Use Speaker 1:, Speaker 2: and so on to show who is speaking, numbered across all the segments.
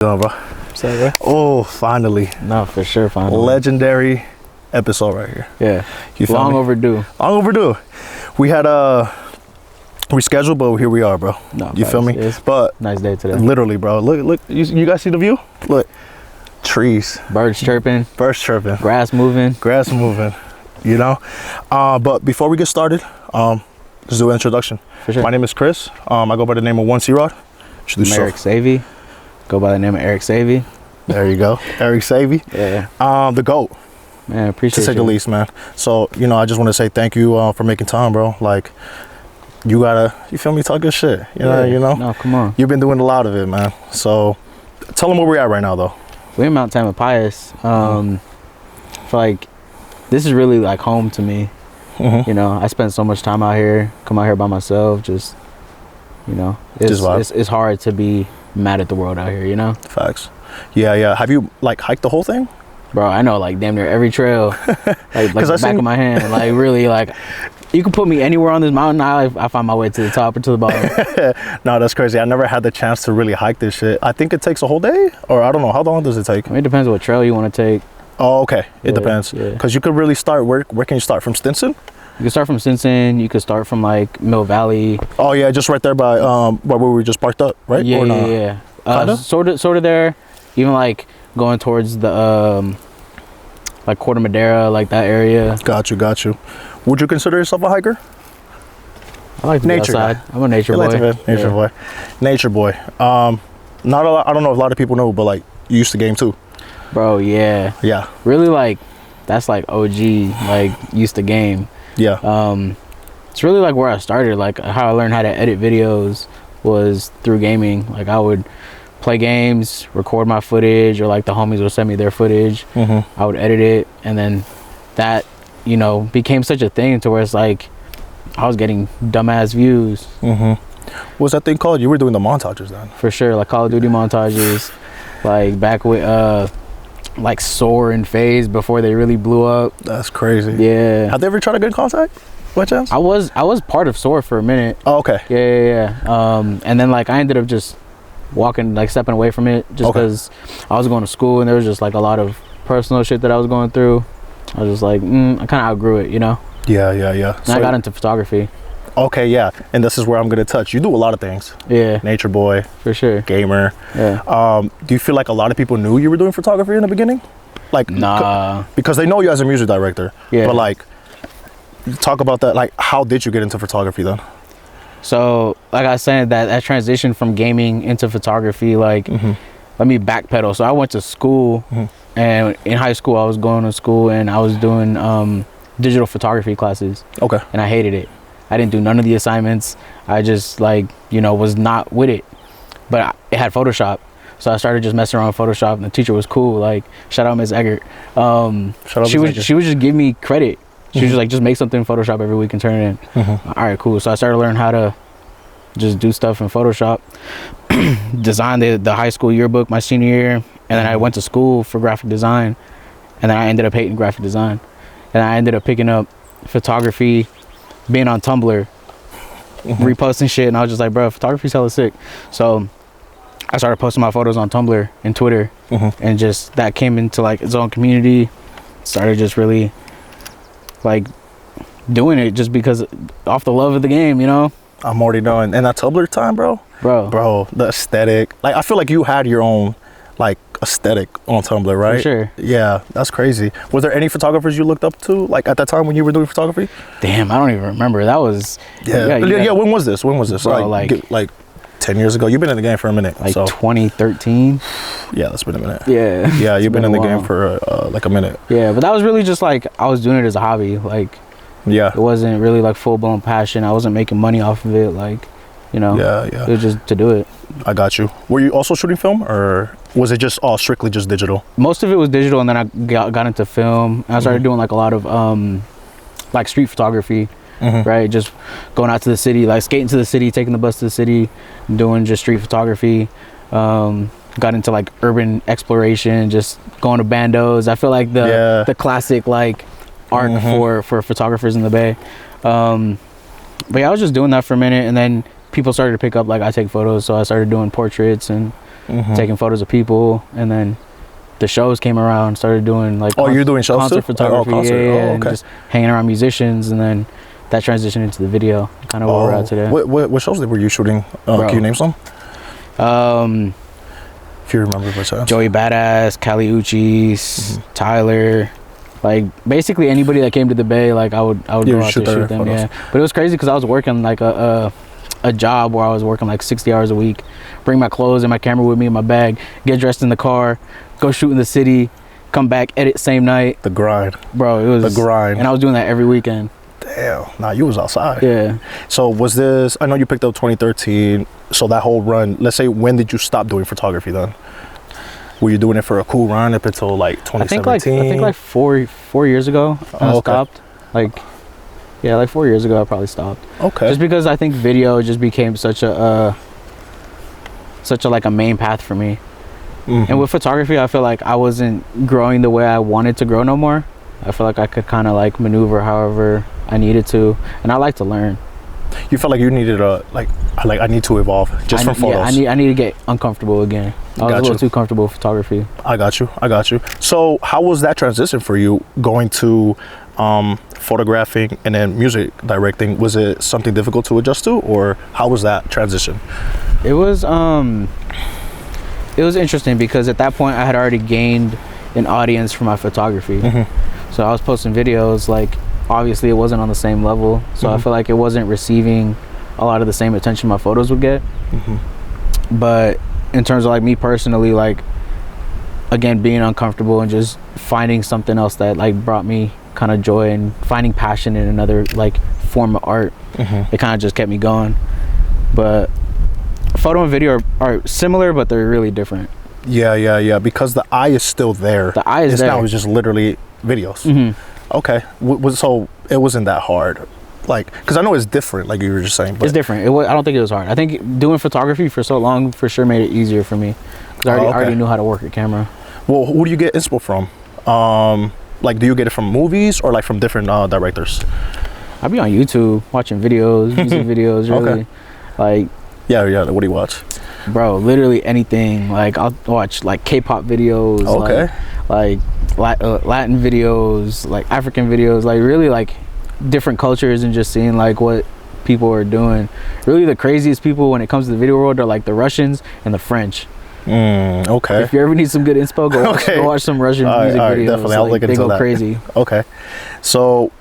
Speaker 1: Bro. Oh, finally.
Speaker 2: No, for sure, finally.
Speaker 1: Legendary episode right here.
Speaker 2: Yeah.
Speaker 1: You feel
Speaker 2: Long
Speaker 1: me?
Speaker 2: overdue.
Speaker 1: Long overdue. We had rescheduled, but here we are, bro.
Speaker 2: No,
Speaker 1: you feel me?
Speaker 2: It's
Speaker 1: but
Speaker 2: nice day today.
Speaker 1: Literally, bro. Look. You guys see the view? Look, trees,
Speaker 2: Birds chirping, grass moving.
Speaker 1: You know. But before we get started, let's do an introduction.
Speaker 2: For sure.
Speaker 1: My name is Chris. I go by the name of One C-Rod.
Speaker 2: I'm ERIK SAEVI. Go by the name of ERIK SAEVI.
Speaker 1: There you go, ERIK SAEVI.
Speaker 2: Yeah.
Speaker 1: The GOAT.
Speaker 2: Man, appreciate
Speaker 1: to say the least, man. So, you know, I just want to say thank you for making time, bro. Like, you feel me, talk good shit. You know?
Speaker 2: No, come on.
Speaker 1: You've been doing a lot of it, man. So, tell them where we're at right now, though.
Speaker 2: We're in Mount Tamalpais. I feel like this is really like home to me. You know, I spend so much time out here, come out here by myself, just, you know, it's hard to be mad at the world out here, you know?
Speaker 1: Facts. Yeah. Have you, like, hiked the whole thing?
Speaker 2: Bro, I know, like, damn near every trail, like the back of my hand. Like, really, like, you can put me anywhere on this mountain, I find my way to the top or to the bottom.
Speaker 1: No, that's crazy. I never had the chance to really hike this shit. I think it takes a whole day, or I don't know. How long does it take?
Speaker 2: I mean, it depends what trail you want to take.
Speaker 1: Oh, okay. It depends. Because you could really start, where can you start? From Stinson?
Speaker 2: You can start from Stinson. You could start from, like, Mill Valley.
Speaker 1: Oh, yeah, just right there by where we just parked up, right?
Speaker 2: Yeah,
Speaker 1: or not?
Speaker 2: yeah. Sort of there. Even, like, going towards the, like, Corte Madera, like, that area.
Speaker 1: Got you. Would you consider yourself a hiker?
Speaker 2: I like to be outside. I'm a nature boy.
Speaker 1: Nature boy. Not a lot. I don't know if a lot of people know, but, like, you used to game too.
Speaker 2: Bro, yeah.
Speaker 1: Yeah.
Speaker 2: Really, like, that's, like, OG, like, used to game.
Speaker 1: Yeah.
Speaker 2: It's really like where I started. Like, how I learned how to edit videos was through gaming. Like, I would play games, record my footage, or like the homies would send me their footage. I would edit it, and then that, you know, became such a thing to where it's like I was getting dumbass views.
Speaker 1: What's that thing called? You were doing the montages then?
Speaker 2: For sure, like Call of Duty montages, like back with like Soar and FaZe before they really blew up.
Speaker 1: That's crazy.
Speaker 2: Yeah.
Speaker 1: Have they ever tried to get in contact? By chance?
Speaker 2: I was part of Soar for a minute.
Speaker 1: Oh, okay.
Speaker 2: Yeah. And then, like, I ended up just stepping away from it just because I was going to school and there was just like a lot of personal shit that I was going through. I was just like, I kind of outgrew it, you know?
Speaker 1: Yeah.
Speaker 2: And I got into photography.
Speaker 1: Okay, yeah. And this is where I'm going to touch. You do a lot of things.
Speaker 2: Yeah.
Speaker 1: Nature boy.
Speaker 2: For sure.
Speaker 1: Gamer.
Speaker 2: Yeah.
Speaker 1: Do you feel like a lot of people knew you were doing photography in the beginning? Like,
Speaker 2: nah.
Speaker 1: Because they know you as a music director.
Speaker 2: Yeah.
Speaker 1: But, like, talk about that. Like, how did you get into photography then?
Speaker 2: So, like I said, that transition from gaming into photography, like, let me backpedal. So I went to school, and in high school I was going to school and I was doing digital photography classes.
Speaker 1: Okay.
Speaker 2: And I hated it. I didn't do none of the assignments. I just, like, you know, was not with it. But it had Photoshop. So I started just messing around with Photoshop, and the teacher was cool. Like, shout out Ms. Eggert. She would just give me credit. She was just like, just make something in Photoshop every week and turn it in. All right, cool. So I started learning how to just do stuff in Photoshop. Designed the high school yearbook my senior year, and then I went to school for graphic design, and then I ended up hating graphic design, and I ended up picking up photography, being on Tumblr, reposting shit, and I was just like, bro, photography's hella sick. So I started posting my photos on Tumblr and Twitter, and just that came into like its own community. Started just really like doing it just because off the love of the game, you know.
Speaker 1: I'm already knowing. And that Tumblr time, bro, the aesthetic, like, I feel like you had your own like aesthetic on Tumblr, right?
Speaker 2: For sure.
Speaker 1: Yeah, that's crazy. Was there any photographers you looked up to, like, at that time when you were doing photography?
Speaker 2: Damn, I don't even remember. That was
Speaker 1: yeah. When was this?
Speaker 2: Bro,
Speaker 1: like 10 years ago. You've been in the game for a minute.
Speaker 2: Like 2013.
Speaker 1: Yeah, that's been a minute.
Speaker 2: Yeah,
Speaker 1: you've been in the game for like a minute.
Speaker 2: Yeah, but that was really just like I was doing it as a hobby. Like,
Speaker 1: yeah,
Speaker 2: it wasn't really like full-blown passion. I wasn't making money off of it, like, you know.
Speaker 1: Yeah.
Speaker 2: It was just to do it.
Speaker 1: I got you. Were you also shooting film, or was it just all strictly just digital?
Speaker 2: Most of it was digital, and then I got into film, and I started doing like a lot of like street photography. Right, just going out to the city, like skating to the city, taking the bus to the city, doing just street photography. Got into like urban exploration, just going to bandos. I feel like the classic like arc for photographers in the Bay. But yeah, I was just doing that for a minute, and then people started to pick up like I take photos, so I started doing portraits and taking photos of people, and then the shows came around, started doing like
Speaker 1: you're doing shows
Speaker 2: concert
Speaker 1: too?
Speaker 2: photography, and
Speaker 1: okay.
Speaker 2: just hanging around musicians, and then that transitioned into the video, kind of where we're at today.
Speaker 1: What shows were you shooting? Can you name some? If you remember by chance.
Speaker 2: Joey Badass, Cali Uchis, Tyler, like basically anybody that came to the Bay, like I would go out there shoot them. Photos. Yeah, but it was crazy because I was working like a job where I was working like 60 hours a week, bring my clothes and my camera with me in my bag, get dressed in the car, go shoot in the city, come back, edit same night.
Speaker 1: The grind,
Speaker 2: bro. It was
Speaker 1: the grind,
Speaker 2: and I was doing that every weekend.
Speaker 1: Damn. Nah, you was outside.
Speaker 2: Yeah.
Speaker 1: So was this? I know you picked up 2013. So that whole run. Let's say, when did you stop doing photography then? Were you doing it for a cool run up until like 2017?
Speaker 2: I think like four years ago I stopped. Like, yeah, like 4 years ago I probably stopped.
Speaker 1: Okay.
Speaker 2: Just because I think video just became such a like a main path for me. And with photography, I feel like I wasn't growing the way I wanted to grow no more. I feel like I could kind of like maneuver however I needed to, and I like to learn.
Speaker 1: You felt like you needed I need to evolve just from photos.
Speaker 2: Yeah, I need to get uncomfortable again. I was a little too comfortable with photography.
Speaker 1: I got you. So how was that transition for you, going to photographing and then music directing? Was it something difficult to adjust to, or how was that transition?
Speaker 2: It was interesting because at that point I had already gained an audience for my photography. So I was posting videos, like obviously it wasn't on the same level, so I feel like it wasn't receiving a lot of the same attention my photos would get. But in terms of like me personally, like again being uncomfortable and just finding something else that like brought me kind of joy and finding passion in another like form of art, it kind of just kept me going. But photo and video are similar, but they're really different.
Speaker 1: Yeah, because the eye is still there.
Speaker 2: The eye is there.
Speaker 1: Now it's just literally videos. Okay. So it wasn't that hard, like, because I know it's different, like you were just saying. But
Speaker 2: it's different. I don't think it was hard. I think doing photography for so long for sure made it easier for me because I already knew how to work a camera.
Speaker 1: Well, who do you get inspo from? Like, do you get it from movies or like from different directors?
Speaker 2: I be on YouTube watching videos, music videos, really. Like,
Speaker 1: yeah. What do you watch?
Speaker 2: Bro, literally anything. Like, I'll watch like K-pop videos.
Speaker 1: Okay.
Speaker 2: Like Latin videos, like African videos, like really like different cultures, and just seeing like what people are doing. Really, the craziest people when it comes to the video world are like the Russians and the French.
Speaker 1: Okay.
Speaker 2: If you ever need some good inspo, go watch some Russian music videos.
Speaker 1: Definitely, I'll look into that.
Speaker 2: They go crazy.
Speaker 1: Okay. So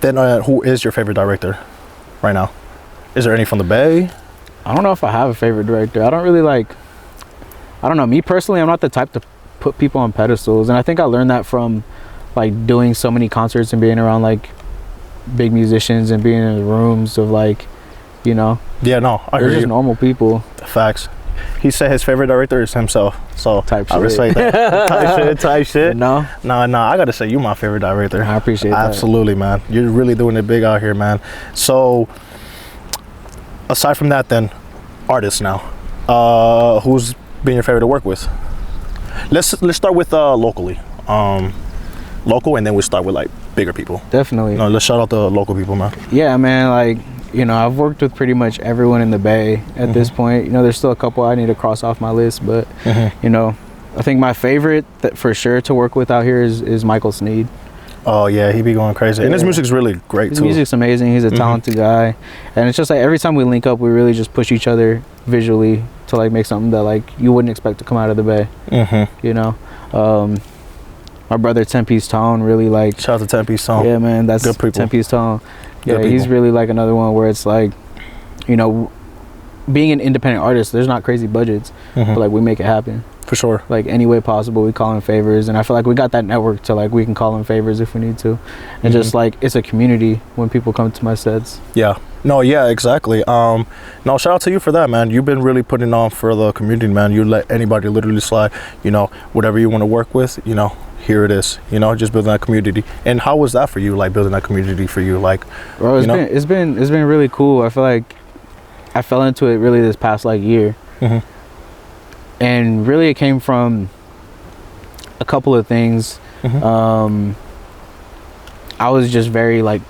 Speaker 1: then, who is your favorite director right now? Is there any from the Bay?
Speaker 2: I don't know if I have a favorite director. I don't really like. I don't know. Me personally, I'm not the type to put people on pedestals, and I think I learned that from like doing so many concerts and being around like big musicians and being in the rooms of like, you know.
Speaker 1: Yeah, no, I
Speaker 2: they're
Speaker 1: hear
Speaker 2: just
Speaker 1: you.
Speaker 2: normal people.
Speaker 1: Facts. He said his favorite director is himself, so
Speaker 2: type
Speaker 1: I respect that. type shit.
Speaker 2: No,
Speaker 1: I gotta say you my favorite director.
Speaker 2: I appreciate that.
Speaker 1: Absolutely, man. You're really doing it big out here, man. So aside from that, then, artists now. Who's been your favorite to work with? Let's start with locally. Local, and then we'll start with like bigger people.
Speaker 2: Definitely.
Speaker 1: No, let's shout out the local people, man.
Speaker 2: Yeah, man. Like, you know, I've worked with pretty much everyone in the Bay at this point. You know, there's still a couple I need to cross off my list, but you know, I think my favorite that for sure to work with out here is Michael Sneed.
Speaker 1: Oh yeah, he be going crazy, and his music's really great too.
Speaker 2: His music's amazing. He's a talented guy, and it's just like every time we link up, we really just push each other visually to like make something that like you wouldn't expect to come out of the Bay. You know, my brother 10 Piece Tone really like.
Speaker 1: Shout out to 10 Piece Tone.
Speaker 2: Yeah, man, that's good people. 10 Piece Tone. Yeah, he's really like another one where it's like, you know, being an independent artist, there's not crazy budgets, but like we make it happen.
Speaker 1: For sure.
Speaker 2: Like any way possible, we call in favors, and I feel like we got that network to like we can call in favors if we need to, and just like it's a community when people come to my sets. Yeah.
Speaker 1: No, yeah, exactly. No, shout out to you for that, man. You've been really putting on for the community, man. You let anybody literally slide, you know, whatever you want to work with, you know, here it is, you know, just building that community. And how was that for you, like building that community for you? Like,
Speaker 2: bro, it's been really cool. I feel like I fell into it really this past like year. And really it came from a couple of things. I was just very like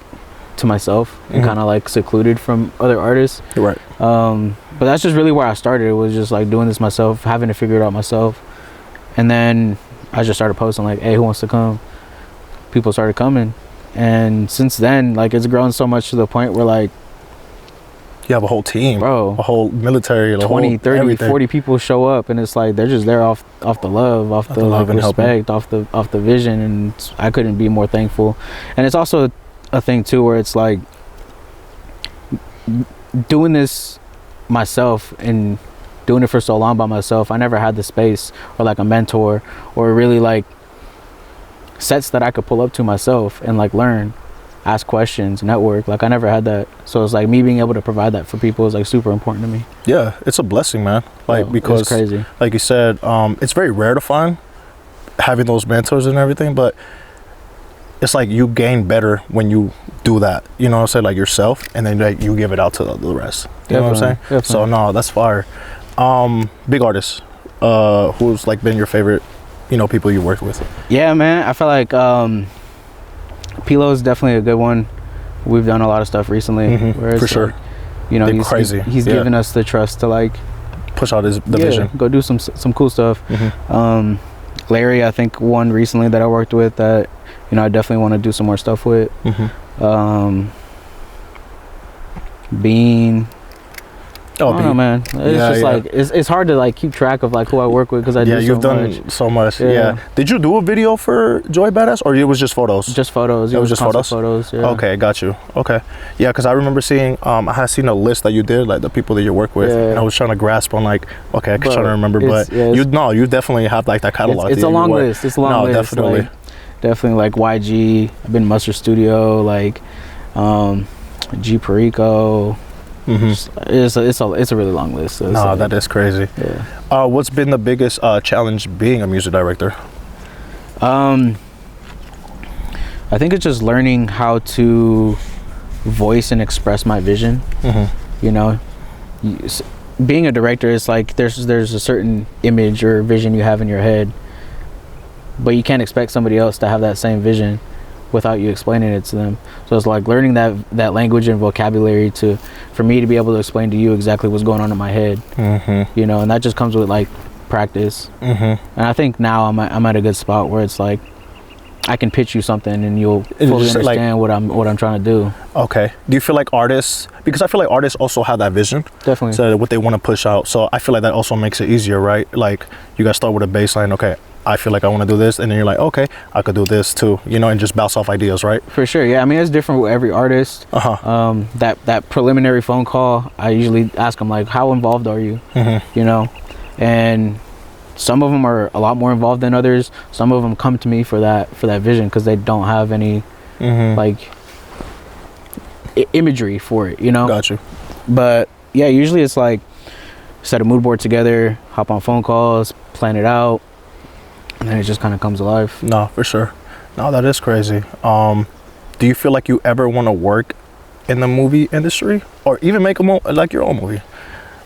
Speaker 2: to myself and kind of like secluded from other artists.
Speaker 1: Right.
Speaker 2: But that's just really where I started. It was just like doing this myself, having to figure it out myself. And then I just started posting like, hey, who wants to come? People started coming. And since then, like, it's grown so much to the point where, like,
Speaker 1: you have a whole team,
Speaker 2: bro,
Speaker 1: a whole military,
Speaker 2: 20, 30, everything. 40 people show up, and it's like they're just there off the love, off the love and respect, off the vision, and I couldn't be more thankful. And it's also a thing too where it's like doing this myself and doing it for so long by myself, I never had the space or like a mentor or really like sets that I could pull up to myself and like learn, ask questions, network. Like I never had that. So it's like me being able to provide that for people is like super important to me.
Speaker 1: Yeah, it's a blessing, man. Like, because
Speaker 2: it's crazy.
Speaker 1: Like you said, it's very rare to find having those mentors and everything, but it's like you gain better when you do that, you know what I'm saying, like yourself, and then like you give it out to the rest. You know what I'm saying? Definitely. So no, that's fire. Big artists, who's like been your favorite, you know, people you worked with? Yeah,
Speaker 2: man, I feel like Pilo is definitely a good one. We've done a lot of stuff recently.
Speaker 1: For sure.
Speaker 2: Like, you know, he's crazy. He's given us the trust to like
Speaker 1: push out the vision. Go
Speaker 2: do some cool stuff. Larry, I think one recently that I worked with that, you know, I definitely want to do some more stuff with. Bean. Oh, I don't know, man. It's like it's hard to like keep track of like who I work with because I do so much.
Speaker 1: You've done so much. Yeah. Did you do a video for Joy Badass, or it was just photos?
Speaker 2: Just photos.
Speaker 1: It was just photos. Yeah. Okay, got you. Okay, yeah, because I remember seeing I had seen a list that you did, like the people that you work with, and I was trying to grasp on like, okay, I was trying to remember, but you definitay have like that catalog.
Speaker 2: It's a long list. It's a long list.
Speaker 1: Definitely.
Speaker 2: Like, definitely like YG. I've been Mustard Studio, like G Perico. It's a really long list. So
Speaker 1: no, that is crazy. Yeah. What's been the biggest challenge being a music director?
Speaker 2: I think it's just learning how to voice and express my vision. You know, being a director is like there's a certain image or vision you have in your head, but you can't expect somebody else to have that same vision without you explaining it to them. So it's like learning that language and vocabulary for me to be able to explain to you exactly what's going on in my head. You know, and that just comes with like practice. And I think now I'm at a good spot where it's like I can pitch you something and you'll fully understand like, what I'm trying to do. Okay.
Speaker 1: Do you feel like artists, because I feel like artists also have that vision.
Speaker 2: Definitely.
Speaker 1: So what they want to push out. So I feel like that also makes it easier, right? Like you guys start with a baseline. Okay, I feel like I want to do this, and then you're like, okay, I could do this too, you know, and just bounce off ideas, right?
Speaker 2: For sure, yeah. I mean, it's different with every artist. That preliminary phone call, I usually ask them like, how involved are you? You know, and some of them are a lot more involved than others. Some of them come to me for that vision because they don't have any like imagery for it, you know.
Speaker 1: Got you.
Speaker 2: But yeah, usually it's like set a mood board together, hop on phone calls, plan it out, and then it just kind of comes alive.
Speaker 1: No, for sure. No, that is crazy. Do you feel like you ever want to work in the movie industry or even make like your own movie?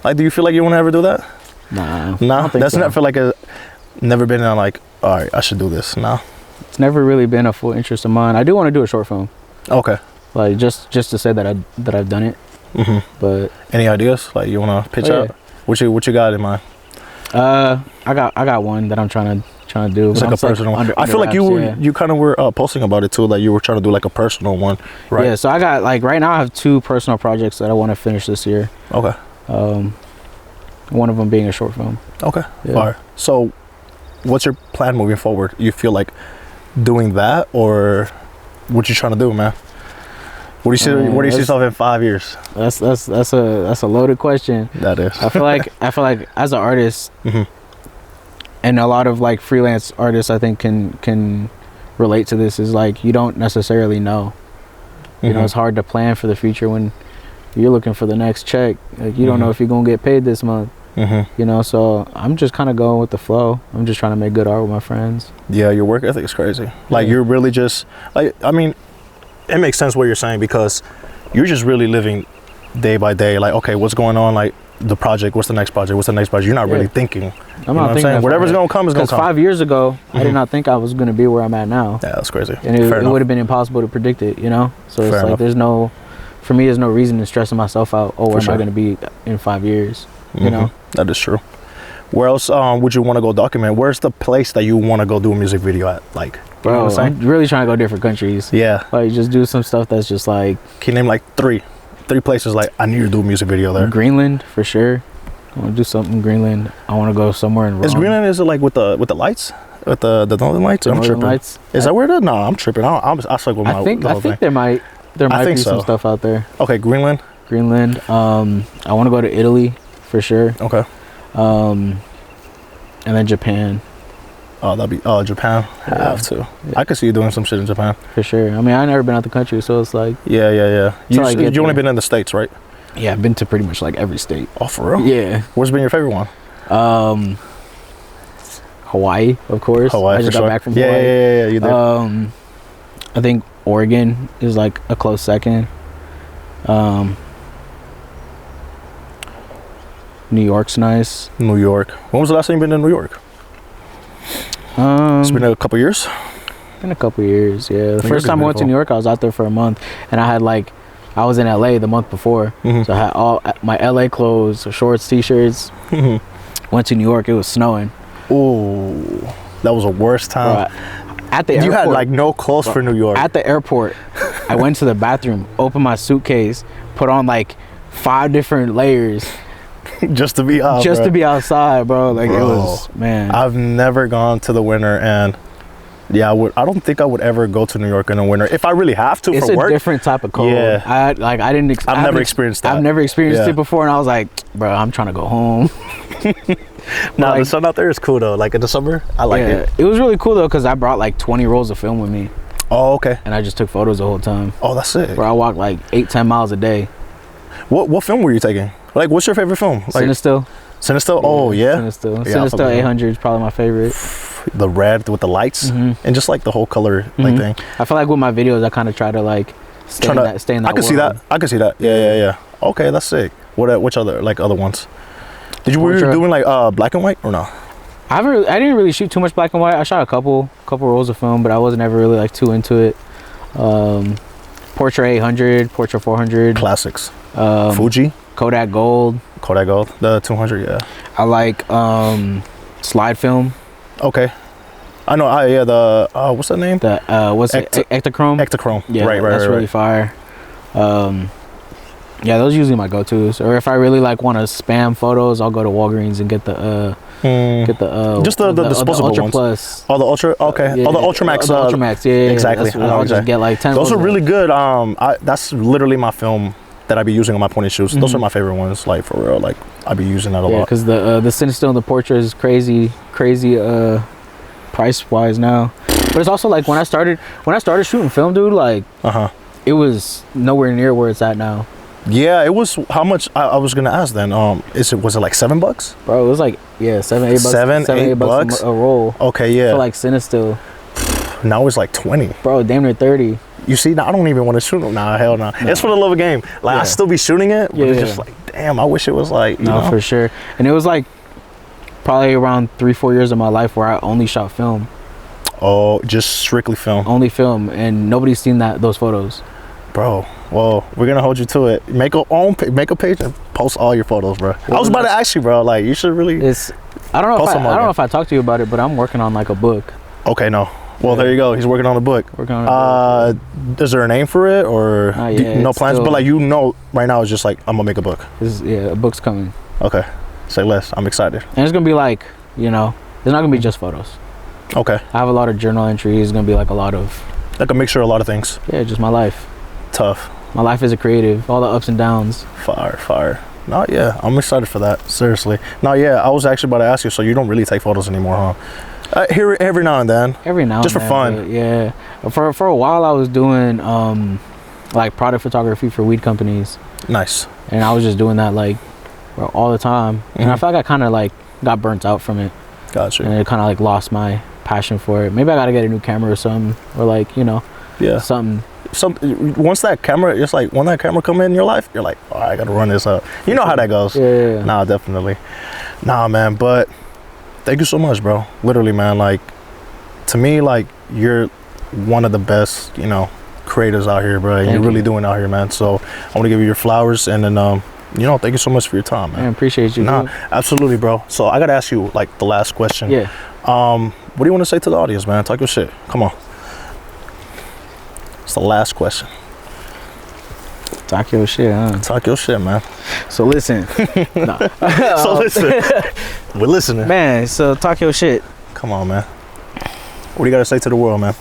Speaker 1: Like, do you feel like you want to ever do that?
Speaker 2: Nah.
Speaker 1: That's not feel like a never been on like, all right, I should do this. Nah.
Speaker 2: It's never really been a full interest of mine. I do want to do a short film.
Speaker 1: Okay.
Speaker 2: Like just to say that I've done it. But
Speaker 1: any ideas? Like you want to pitch out? What you got in mind?
Speaker 2: I got one that I'm trying to do.
Speaker 1: It's like a personal one. I feel like you kind of were posting about it too, like you were trying to do like a personal one, right?
Speaker 2: Yeah, so I got like right now I have 2 personal projects that I want to finish this year.
Speaker 1: Okay.
Speaker 2: One of them being a short film.
Speaker 1: Okay. Yeah. Fire. So what's your plan moving forward? You feel like doing that, or what you trying to do, man? What do you see yourself in 5 years?
Speaker 2: That's a loaded question.
Speaker 1: That is.
Speaker 2: I feel like as an artist, and a lot of like freelance artists I think can relate to this, is like you don't necessarily know. You know, it's hard to plan for the future when you're looking for the next check. Like you don't know if you're gonna get paid this month. You know, so I'm just kind of going with the flow. I'm just trying to make good art with my friends.
Speaker 1: Yeah, your work ethic is crazy. Like you're really just like, I mean, it makes sense what you're saying because you're just really living day by day. Like, okay, what's going on? Like the project, what's the next project? What's the next project? You're not really thinking.
Speaker 2: I'm not thinking.
Speaker 1: Whatever's gonna come is gonna come.
Speaker 2: 5 years ago, I did not think I was gonna be where I'm at now.
Speaker 1: Yeah, that's crazy.
Speaker 2: And it would have been impossible to predict it, you know. So it's like there's no for me, there's no reason to stressing myself out. Oh, where am I going to be in 5 years? You know?
Speaker 1: That is true. Where else would you want to go document? Where's the place that you want to go do a music video at? Like,
Speaker 2: bro,
Speaker 1: you know what
Speaker 2: I'm really trying to go different countries.
Speaker 1: Yeah.
Speaker 2: Like, just do some stuff that's just like...
Speaker 1: Can you name like three places like, I need to do a music video there?
Speaker 2: Greenland, for sure. I want to do something in Greenland. I want to go somewhere in Rome.
Speaker 1: Is Greenland, is it like with the lights? With the northern lights?
Speaker 2: The
Speaker 1: I'm
Speaker 2: northern
Speaker 1: tripping.
Speaker 2: lights?
Speaker 1: Is that where it is? No, I'm tripping. I suck with my
Speaker 2: I think there might be some stuff out there.
Speaker 1: Okay, Greenland.
Speaker 2: I want to go to Italy, for sure.
Speaker 1: Okay.
Speaker 2: And then Japan.
Speaker 1: Oh, that'd be Japan.
Speaker 2: Yeah.
Speaker 1: Have to.
Speaker 2: Yeah.
Speaker 1: I could see you doing some shit in Japan.
Speaker 2: For sure. I mean, I've never been out the country, so it's like...
Speaker 1: Yeah. You
Speaker 2: Till
Speaker 1: only been in the States, right?
Speaker 2: Yeah, I've been to pretty much like every state.
Speaker 1: Oh, for real?
Speaker 2: Yeah.
Speaker 1: Where's been your favorite one?
Speaker 2: Hawaii, of course.
Speaker 1: Hawaii,
Speaker 2: I just got back from Hawaii.
Speaker 1: Yeah, you did.
Speaker 2: I think Oregon is like a close second. New York's nice.
Speaker 1: New York. When was the last time you been in New York? It's been a couple years.
Speaker 2: Been a couple years, yeah. The
Speaker 1: New
Speaker 2: first
Speaker 1: York
Speaker 2: time
Speaker 1: is
Speaker 2: I went to
Speaker 1: beautiful.
Speaker 2: New York, I was out there for a month, and I was in LA the month before, so I had all my LA clothes, shorts, t-shirts. Went to New York, it was snowing.
Speaker 1: Ooh, that was the worst time.
Speaker 2: Bro, at the airport,
Speaker 1: you had like no clothes for New York.
Speaker 2: At the airport, I went to the bathroom, opened my suitcase, put on like 5 different layers.
Speaker 1: Just to be out,
Speaker 2: to be outside, bro. Like, it was, man.
Speaker 1: I've never gone to the winter, and yeah, I don't think I would ever go to New York in the winter if I really have to for work.
Speaker 2: It's a different type of cold.
Speaker 1: Yeah.
Speaker 2: I've
Speaker 1: never experienced that.
Speaker 2: I've never experienced it before, and I was like, bro, I'm trying to go home.
Speaker 1: No,
Speaker 2: like,
Speaker 1: the sun out there is cool though. Like in the summer, I like it.
Speaker 2: It was really cool though, because I brought like 20 rolls of film with me.
Speaker 1: Oh, okay.
Speaker 2: And I just took photos the whole time.
Speaker 1: Oh, that's it.
Speaker 2: Bro, I walked like 8-10 miles a day.
Speaker 1: What film were you taking? Like, what's your favorite film? Like,
Speaker 2: Cinestill.
Speaker 1: Cinestill? Oh, yeah?
Speaker 2: Cinestill.
Speaker 1: Yeah,
Speaker 2: Cinestill 800 is probably my favorite.
Speaker 1: The red with the lights and just like the whole color like thing.
Speaker 2: I feel like with my videos, I kind of try to like stay in that
Speaker 1: I can see that. I can see that. Yeah. Okay, that's sick. Which other ones? Were you doing like black and white or no?
Speaker 2: I didn't really shoot too much black and white. I shot a couple rolls of film, but I wasn't ever really like too into it. Portrait 800, Portrait 400.
Speaker 1: Classics. Fuji.
Speaker 2: Kodak Gold.
Speaker 1: The 200, yeah.
Speaker 2: I like slide film.
Speaker 1: Okay. I know. The what's that name?
Speaker 2: The Ektachrome.
Speaker 1: Ektachrome.
Speaker 2: Yeah,
Speaker 1: right.
Speaker 2: That's really fire. Yeah, those are usually my go-tos. Or if I really like want to spam photos, I'll go to Walgreens and get the
Speaker 1: just the disposable
Speaker 2: Ultra
Speaker 1: ones.
Speaker 2: Plus.
Speaker 1: Oh, the Ultra. Okay.
Speaker 2: Yeah,
Speaker 1: the Ultramax.
Speaker 2: The Ultramax. Yeah.
Speaker 1: Exactly.
Speaker 2: I'll just get like 10.
Speaker 1: Those are really good. That's literally my film that I be using on my point shoots. Those are my favorite ones. Like for real. Like I be using that a lot.
Speaker 2: Because the Cinestill and the Portrait is crazy price wise now. But it's also like when I started shooting film, dude. Like it was nowhere near where it's at now.
Speaker 1: Yeah, it was how much I was gonna ask then. Was it like $7?
Speaker 2: Bro, it was like $7-8
Speaker 1: $7-8
Speaker 2: a roll.
Speaker 1: Okay, yeah.
Speaker 2: For like Cinestill.
Speaker 1: Now it's like 20.
Speaker 2: Bro, damn near 30.
Speaker 1: You see, now I don't even want to shoot them. Nah, hell no. It's for the love of game. Like I still be shooting it, but it's just like, damn, I wish it was like, you know?
Speaker 2: For sure. And it was like probably around 3-4 years of my life where I only shot film.
Speaker 1: Oh, just strictly film.
Speaker 2: Only film, and nobody's seen those photos.
Speaker 1: Bro, well, we're gonna hold you to it. Make a page and post all your photos, bro. I was about to ask you, bro. Like, you should really.
Speaker 2: I don't know if I talked to you about it, but I'm working on like a book.
Speaker 1: Okay, no. Well, there you go. He's working on a book. Is there a name for it or no plans? But like right now it's just like I'm gonna make a book.
Speaker 2: A book's coming.
Speaker 1: Okay, say less. I'm excited.
Speaker 2: And it's gonna be like it's not gonna be just photos.
Speaker 1: Okay.
Speaker 2: I have a lot of journal entries. It's gonna be like a lot of
Speaker 1: like a mixture of a lot of things.
Speaker 2: Yeah, just my life.
Speaker 1: Tough.
Speaker 2: My life as a creative, all the ups and downs.
Speaker 1: Fire. No, yeah, I'm excited for that. Seriously. No, yeah, I was actually about to ask you. So you don't really take photos anymore, huh? Here every now and then.
Speaker 2: Just for fun. Yeah. For a while I was doing like product photography for weed companies.
Speaker 1: Nice.
Speaker 2: And I was just doing that like all the time. And I felt like I kind of like got burnt out from it.
Speaker 1: Gotcha.
Speaker 2: And it kind of like lost my passion for it. Maybe I got to get a new camera or something, or like something.
Speaker 1: Once that camera, it's like when that camera come in your life, you're like, oh, I gotta run this up. You know how that goes.
Speaker 2: Yeah.
Speaker 1: Nah, definitely. Nah, man. But thank you so much, bro. Literally, man. Like to me, like you're one of the best, creators out here, bro. You're really doing out here, man. So I want to give you your flowers, and then you know, thank you so much for your time, man.
Speaker 2: I appreciate you.
Speaker 1: Nah,
Speaker 2: dude.
Speaker 1: absolutely, bro. So I gotta ask you like the last question.
Speaker 2: Yeah.
Speaker 1: What do you want to say to the audience, man? Talk your shit. Come on. It's the last question.
Speaker 2: Talk your shit, huh?
Speaker 1: Talk your shit, man.
Speaker 2: So listen. No.
Speaker 1: So listen. We're listening.
Speaker 2: Man, so talk your shit.
Speaker 1: Come on, man. What do you got to say to the world, man?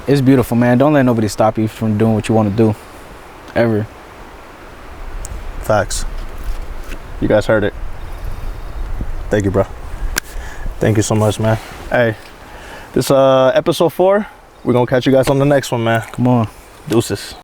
Speaker 2: It's beautiful, man. Don't let nobody stop you from doing what you want to do. Ever.
Speaker 1: Facts. You guys heard it. Thank you, bro. Thank you so much, man. Hey, this episode 4. We're going to catch you guys on the next one, man.
Speaker 2: Come on.
Speaker 1: Deuces.